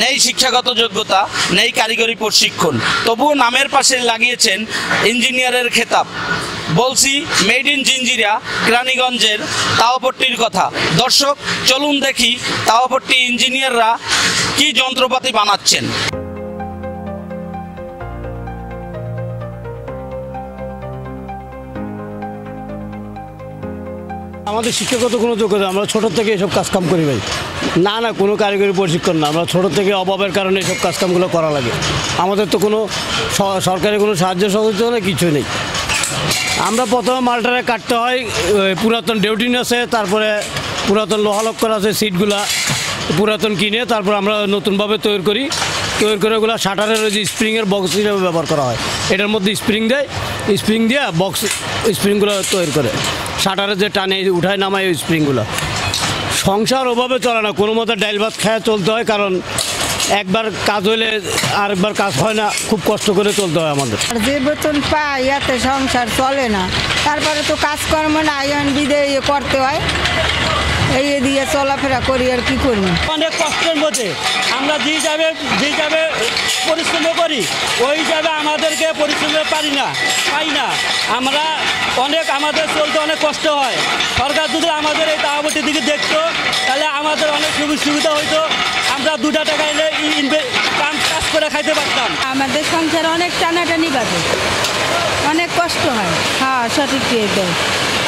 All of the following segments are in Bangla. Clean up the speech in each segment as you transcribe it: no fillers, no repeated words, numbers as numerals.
নেই শিক্ষাগত যোগ্যতা, নেই কারিগরি প্রশিক্ষণ, তবুও নামের পাশে লাগিয়েছেন ইঞ্জিনিয়ারের খেতাব। বলছি মেড ইন জিঞ্জিরা কেরানীগঞ্জের তাওয়াপট্টির কথা। দর্শক, চলুন দেখি তাওয়াপট্টি ইঞ্জিনিয়াররা কি যন্ত্রপাতি বানাচ্ছেন। আমাদের শিক্ষাগত কোনো যোগ্যতা, আমরা ছোটো থেকে এসব কাজকাম করি ভাই। না না, কোনো কারিগরি প্রশিক্ষণ না, আমরা ছোটো থেকে অভাবের কারণে এসব কাজকামগুলো করা লাগে। আমাদের তো কোনো সরকারি কোনো সাহায্য সহযোগিতা কিছুই নেই। আমরা প্রথমে মালটারে কাটতে হয়, পুরাতন ডেউটিন আছে, তারপরে পুরাতন লোহালক্কর আছে, সিটগুলা পুরাতন কিনে তারপর আমরা নতুনভাবে তৈরি করে ওগুলো শাটারের ওই যে স্প্রিংয়ের বক্স হিসেবে ব্যবহার করা হয়। এটার মধ্যে স্প্রিং দেয়, স্প্রিং দিয়ে বক্স স্প্রিংগুলো তৈরি করে শাটারে যে টানে উঠায় নামায় ওই স্প্রিংগুলো। সংসার ওভাবে চলে না, কোনো মতো ডাইল ভাত খায় চলতে হয়, কারণ একবার কাজ হলে আরেকবার কাজ হয় না, খুব কষ্ট করে চলতে হয় আমাদের। যে বেতন পাই এতে সংসার চলে না, তারপরে তো কাজকর্ম না বিদে করতে হয়, এই দিয়ে চলাফেরা করি আর কি করি। অনেক কষ্টের মধ্যে আমরা যে যাবে পরিশ্রম করি, ওই যাবে আমাদেরকে পরিশ্রম পাই না। আমরা আমাদের চলতে অনেক কষ্ট হয়। সরকার যদি আমাদের এই তাওয়াপট্টির দিকে দেখতো তাহলে আমাদের অনেক সুবিধা হইতো। আমরা 2 টাকা এলে কাজ করে খাইতে পারতাম। আমাদের সংসার অনেক টানাটানি বাজে, অনেক কষ্ট হয়। হ্যাঁ, সঠিক দিয়ে দেয়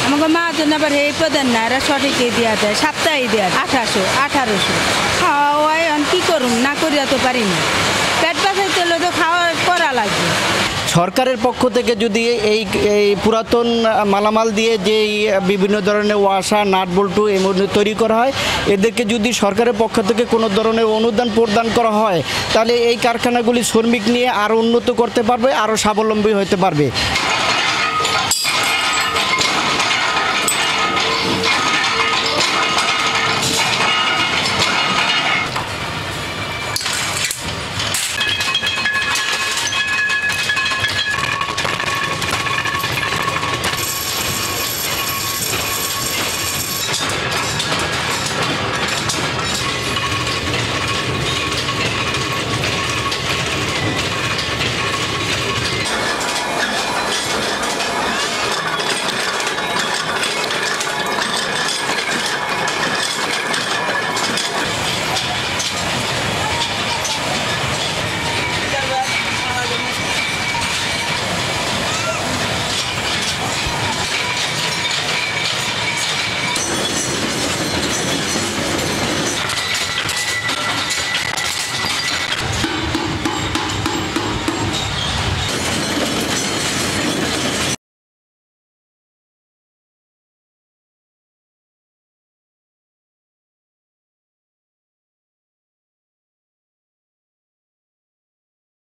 আমাকে মাজন, আবার এই প্রধান না, এরা সঠিক দেওয়া দেয়, সপ্তাহে দেওয়া 1800 খাওয়া হয়। কী করুন, না করিয়া তো পারি না, পেট বাঁচাইতে হলে তো খাওয়া করা লাগবে। সরকারের পক্ষ থেকে যদি এই পুরাতন মালামাল দিয়ে যে বিভিন্ন ধরনের ওয়াশা নাট বল্টু এমনি তৈরি করা হয়, এদেরকে যদি সরকারের পক্ষ থেকে কোনো ধরনের অনুদান প্রদান করা হয়, তাহলে এই কারখানাগুলি শ্রমিক নিয়ে আরও উন্নত করতে পারবে, আরও স্বাবলম্বী হতে পারবে।